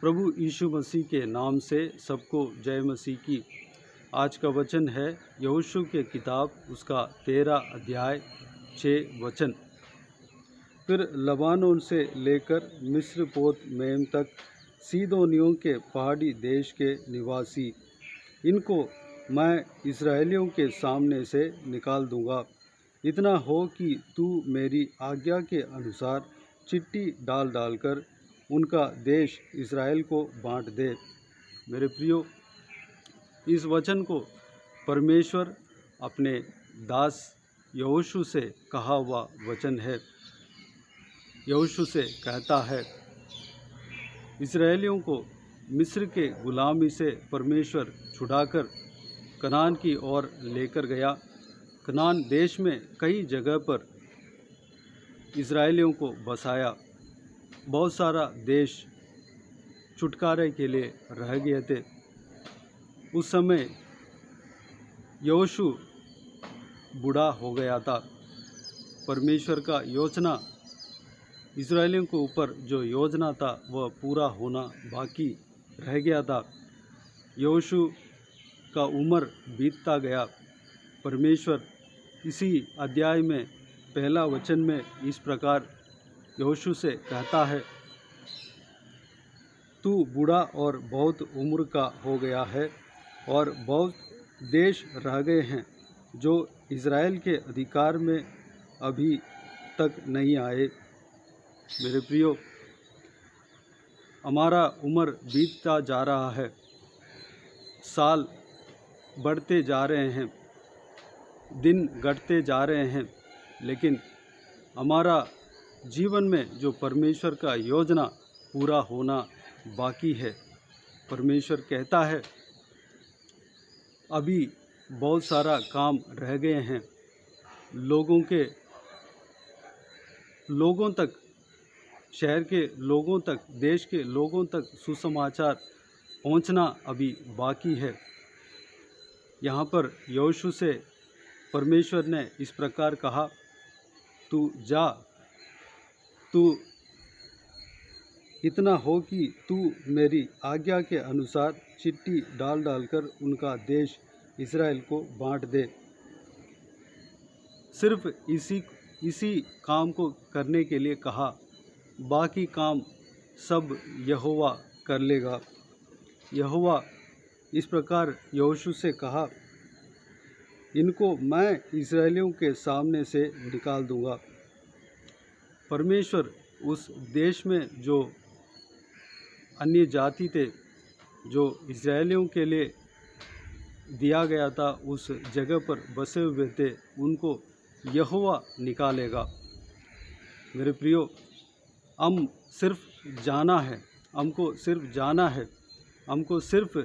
प्रभु यीशु मसीह के नाम से सबको जय मसीह की। आज का वचन है यहोशू के किताब उसका 13 अध्याय 6 वचन। फिर लबानोन से लेकर मिस्र पोत मेम तक सीदोनियों के पहाड़ी देश के निवासी, इनको मैं इस्राएलियों के सामने से निकाल दूंगा। इतना हो कि तू मेरी आज्ञा के अनुसार चिट्ठी डाल डालकर उनका देश इस्राएल को बांट दे। मेरे प्रियो, इस वचन को परमेश्वर अपने दास यहोशू से कहा हुआ वचन है। यहोशू से कहता है, इस्राएलियों को मिस्र के गुलामी से परमेश्वर छुड़ाकर कनान की ओर लेकर गया। कनान देश में कई जगह पर इस्राएलियों को बसाया। बहुत सारा देश छुटकारे के लिए रह गए थे। उस समय यहोशू बूढ़ा हो गया था। परमेश्वर का योजना, इस्राएलियों के ऊपर जो योजना था वह पूरा होना बाकी रह गया था। यहोशू का उम्र बीतता गया। परमेश्वर इसी अध्याय में पहला वचन में इस प्रकार यहोशू से कहता है, तू बूढ़ा और बहुत उम्र का हो गया है और बहुत देश रह गए हैं जो इज़राइल के अधिकार में अभी तक नहीं आए। मेरे प्रियो, हमारा उम्र बीतता जा रहा है, साल बढ़ते जा रहे हैं, दिन घटते जा रहे हैं, लेकिन हमारा जीवन में जो परमेश्वर का योजना पूरा होना बाकी है। परमेश्वर कहता है, अभी बहुत सारा काम रह गए हैं। लोगों तक, शहर के लोगों तक, देश के लोगों तक सुसमाचार पहुंचना अभी बाकी है। यहाँ पर यहोशू से परमेश्वर ने इस प्रकार कहा, तू जा, तू इतना हो कि तू मेरी आज्ञा के अनुसार चिट्ठी डाल डालकर उनका देश इस्राएल को बांट दे। सिर्फ इसी काम को करने के लिए कहा, बाकी काम सब यहोवा कर लेगा। यहोवा इस प्रकार यहोशू से कहा, इनको मैं इस्राएलियों के सामने से निकाल दूंगा। परमेश्वर उस देश में जो अन्य जाति थे, जो इस्राएलियों के लिए दिया गया था, उस जगह पर बसे हुए थे, उनको यहोवा निकालेगा। मेरे प्रियो, हम सिर्फ जाना है, हमको सिर्फ जाना है, हमको सिर्फ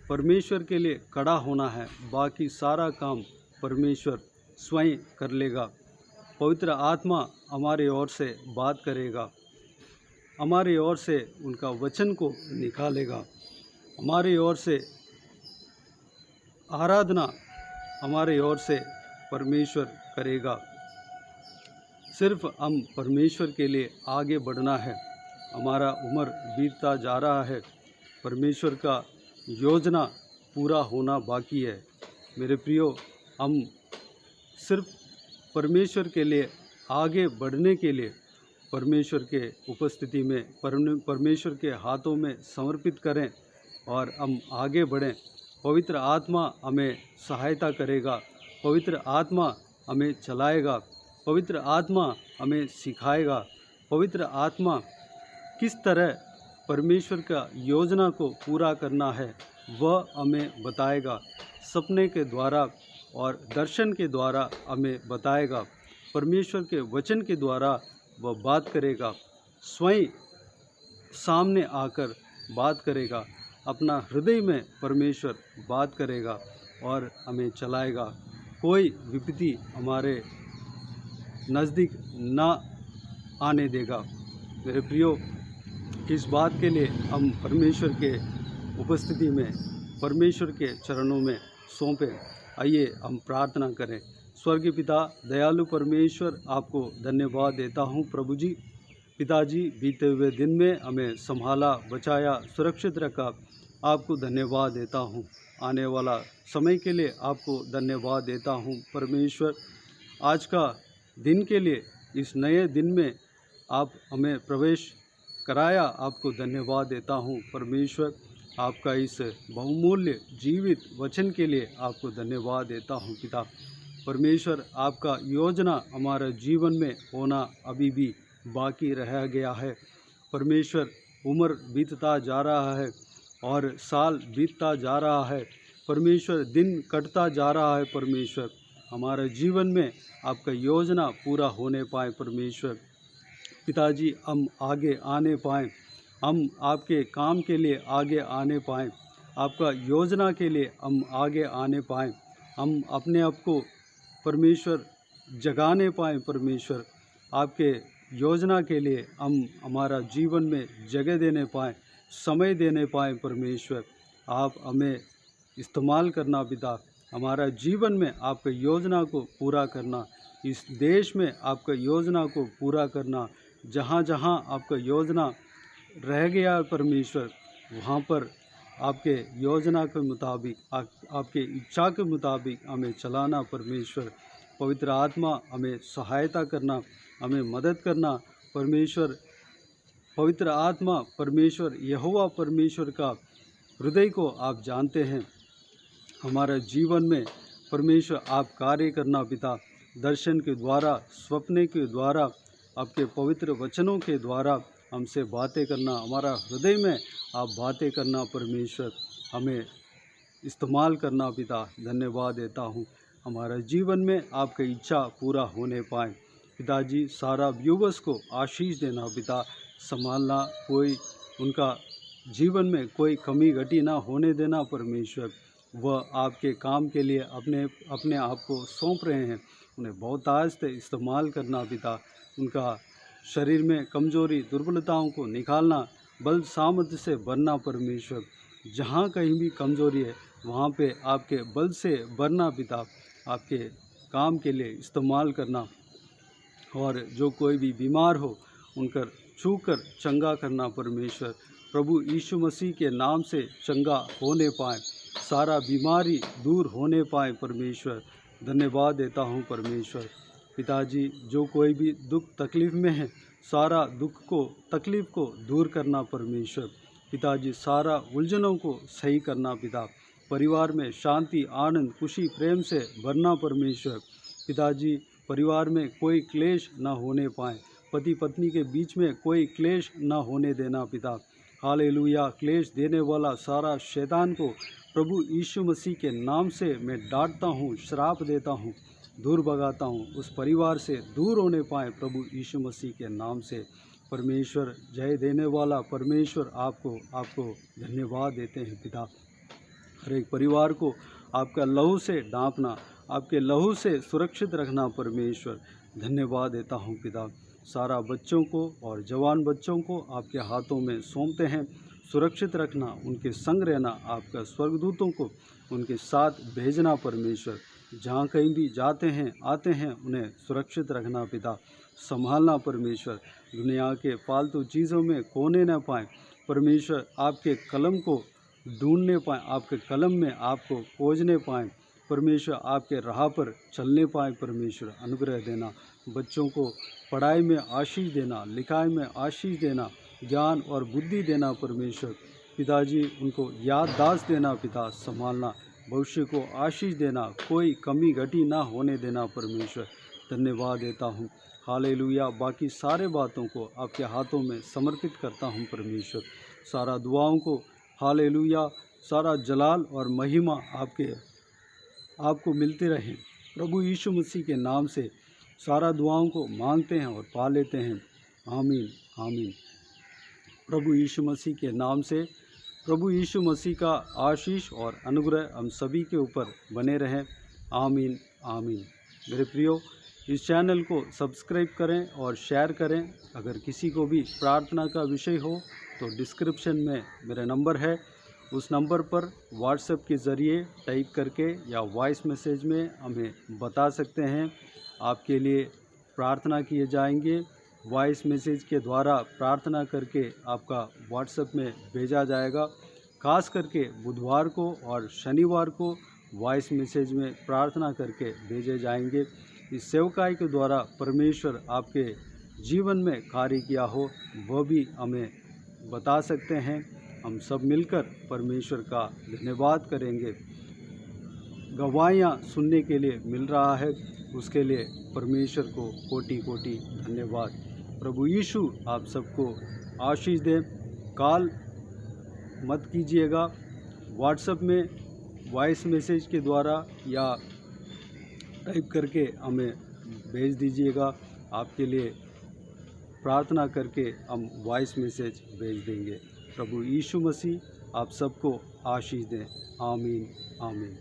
परमेश्वर के लिए खड़ा होना है। बाकी सारा काम परमेश्वर स्वयं कर लेगा। पवित्र आत्मा हमारे ओर से बात करेगा, हमारे ओर से उनका वचन को निकालेगा, हमारे ओर से आराधना हमारे ओर से परमेश्वर करेगा। सिर्फ हम परमेश्वर के लिए आगे बढ़ना है। हमारा उम्र बीतता जा रहा है, परमेश्वर का योजना पूरा होना बाकी है। मेरे प्रियो, हम सिर्फ परमेश्वर के लिए आगे बढ़ने के लिए परमेश्वर के उपस्थिति में, परमेश्वर के हाथों में समर्पित करें और हम आगे बढ़ें। पवित्र आत्मा हमें सहायता करेगा, पवित्र आत्मा हमें चलाएगा, पवित्र आत्मा हमें सिखाएगा। पवित्र आत्मा किस तरह परमेश्वर का योजना को पूरा करना है वह हमें बताएगा। सपने के द्वारा और दर्शन के द्वारा हमें बताएगा। परमेश्वर के वचन के द्वारा वह बात करेगा, स्वयं सामने आकर बात करेगा। अपना हृदय में परमेश्वर बात करेगा और हमें चलाएगा। कोई विपत्ति हमारे नज़दीक ना आने देगा। मेरे प्रियो, इस बात के लिए हम परमेश्वर के उपस्थिति में, परमेश्वर के चरणों में सौंपें। आइए हम प्रार्थना करें। स्वर्गीय पिता, दयालु परमेश्वर, आपको धन्यवाद देता हूँ प्रभु जी। पिताजी, बीते हुए दिन में हमें संभाला, बचाया, सुरक्षित रखा, आपको धन्यवाद देता हूँ। आने वाला समय के लिए आपको धन्यवाद देता हूँ परमेश्वर। आज का दिन के लिए, इस नए दिन में आप हमें प्रवेश कराया, आपको धन्यवाद देता हूँ परमेश्वर। आपका इस बहुमूल्य जीवित वचन के लिए आपको धन्यवाद देता हूँ पिता परमेश्वर। आपका योजना हमारे जीवन में होना अभी भी बाकी रह गया है परमेश्वर। उम्र बीतता जा रहा है और साल बीतता जा रहा है परमेश्वर, दिन कटता जा रहा है परमेश्वर। हमारे जीवन में आपका योजना पूरा होने पाए परमेश्वर। पिताजी, हम आगे आने पाएँ, हम आपके काम के लिए आगे आने पाएँ, आपका योजना के लिए हम आगे आने पाएँ, हम अपने आप को परमेश्वर जगाने पाएँ परमेश्वर। आपके योजना के लिए हम हमारा जीवन में जगह देने पाएँ, समय देने पाएँ परमेश्वर। आप हमें इस्तेमाल करना पिता, हमारा जीवन में आपके योजना को पूरा करना, इस देश में आपका योजना को पूरा करना। जहाँ जहाँ आपका योजना रह गया है परमेश्वर, वहाँ पर आपके योजना के मुताबिक, आपके इच्छा के मुताबिक हमें चलाना परमेश्वर। पवित्र आत्मा हमें सहायता करना, हमें मदद करना परमेश्वर। पवित्र आत्मा परमेश्वर, यहोवा परमेश्वर का हृदय को आप जानते हैं। हमारे जीवन में परमेश्वर आप कार्य करना पिता, दर्शन के द्वारा, स्वप्न के द्वारा, आपके पवित्र वचनों के द्वारा हमसे बातें करना, हमारा हृदय में आप बातें करना परमेश्वर। हमें इस्तेमाल करना पिता, धन्यवाद देता हूँ। हमारे जीवन में आपकी इच्छा पूरा होने पाए पिताजी। सारा व्यूवर्स को आशीष देना पिता, संभालना, कोई उनका जीवन में कोई कमी घटी ना होने देना परमेश्वर। वह आपके काम के लिए अपने आप को सौंप रहे हैं, उन्हें बहुतायत से इस्तेमाल करना पिता। उनका शरीर में कमजोरी, दुर्बलताओं को निकालना, बल सामर्थ्य से भरना परमेश्वर। जहाँ कहीं भी कमजोरी है वहाँ पे आपके बल से भरना पिता, आपके काम के लिए इस्तेमाल करना। और जो कोई भी बीमार हो उनकर छू कर चंगा करना परमेश्वर। प्रभु यीशु मसीह के नाम से चंगा होने पाए, सारा बीमारी दूर होने पाए परमेश्वर। धन्यवाद देता हूँ परमेश्वर। पिताजी, जो कोई भी दुख तकलीफ़ में है, सारा दुख को, तकलीफ़ को दूर करना परमेश्वर। पिताजी, सारा उलझनों को सही करना पिता। परिवार में शांति, आनंद, खुशी, प्रेम से भरना परमेश्वर। पिताजी, परिवार में कोई क्लेश ना होने पाए, पति पत्नी के बीच में कोई क्लेश ना होने देना पिता। हालेलुया। क्लेश देने वाला सारा शैतान को प्रभु यीशु मसीह के नाम से मैं डांटता हूँ, श्राप देता हूँ, दूर भगाता हूँ। उस परिवार से दूर होने पाए प्रभु यीशु मसीह के नाम से परमेश्वर। जय देने वाला परमेश्वर, आपको धन्यवाद देते हैं पिता। हर एक परिवार को आपका लहू से ढांपना, आपके लहू से सुरक्षित रखना परमेश्वर। धन्यवाद देता हूँ पिता। सारा बच्चों को और जवान बच्चों को आपके हाथों में सौंपते हैं। सुरक्षित रखना, उनके संग रहना, आपका स्वर्गदूतों को उनके साथ भेजना परमेश्वर। जहाँ कहीं भी जाते हैं आते हैं उन्हें सुरक्षित रखना पिता, संभालना परमेश्वर। दुनिया के फालतू चीज़ों में खोने न पाएँ परमेश्वर। आपके कलम को ढूंढने पाएँ, आपके कलम में आपको खोजने पाएँ परमेश्वर। आपके राह पर चलने पाएँ परमेश्वर। अनुग्रह देना, बच्चों को पढ़ाई में आशीष देना, लिखाई में आशीष देना, ज्ञान और बुद्धि देना परमेश्वर। पिताजी, उनको याददाश्त देना पिता, संभालना, भविष्य को आशीष देना, कोई कमी घटी ना होने देना परमेश्वर। धन्यवाद देता हूँ। हालेलुया। बाकी सारे बातों को आपके हाथों में समर्पित करता हूँ परमेश्वर। सारा दुआओं को, हालेलुया, सारा जलाल और महिमा आपको मिलते रहें प्रभु यीशु मसीह के नाम से। सारा दुआओं को मांगते हैं और पा लेते हैं। आमीन, आमीन। प्रभु यीशु मसीह के नाम से प्रभु यीशु मसीह का आशीष और अनुग्रह हम सभी के ऊपर बने रहें। आमीन, आमीन। मेरे प्रियो, इस चैनल को सब्सक्राइब करें और शेयर करें। अगर किसी को भी प्रार्थना का विषय हो तो डिस्क्रिप्शन में मेरा नंबर है, उस नंबर पर व्हाट्सएप के ज़रिए टाइप करके या वॉइस मैसेज में हमें बता सकते हैं। आपके लिए प्रार्थना किए जाएंगे। वॉइस मैसेज के द्वारा प्रार्थना करके आपका व्हाट्सएप में भेजा जाएगा। खास करके बुधवार को और शनिवार को वॉइस मैसेज में प्रार्थना करके भेजे जाएंगे। इस सेवकाई के द्वारा परमेश्वर आपके जीवन में कार्य किया हो वह भी हमें बता सकते हैं। हम सब मिलकर परमेश्वर का धन्यवाद करेंगे। गवाहियाँ सुनने के लिए मिल रहा है, उसके लिए परमेश्वर को कोटि कोटि धन्यवाद। प्रभु यीशु आप सबको आशीष दें। कॉल मत कीजिएगा, व्हाट्सएप में वॉइस मैसेज के द्वारा या टाइप करके हमें भेज दीजिएगा। आपके लिए प्रार्थना करके हम वॉइस मैसेज भेज देंगे। प्रभु यीशु मसीह आप सबको आशीष दें। आमीन आमीन।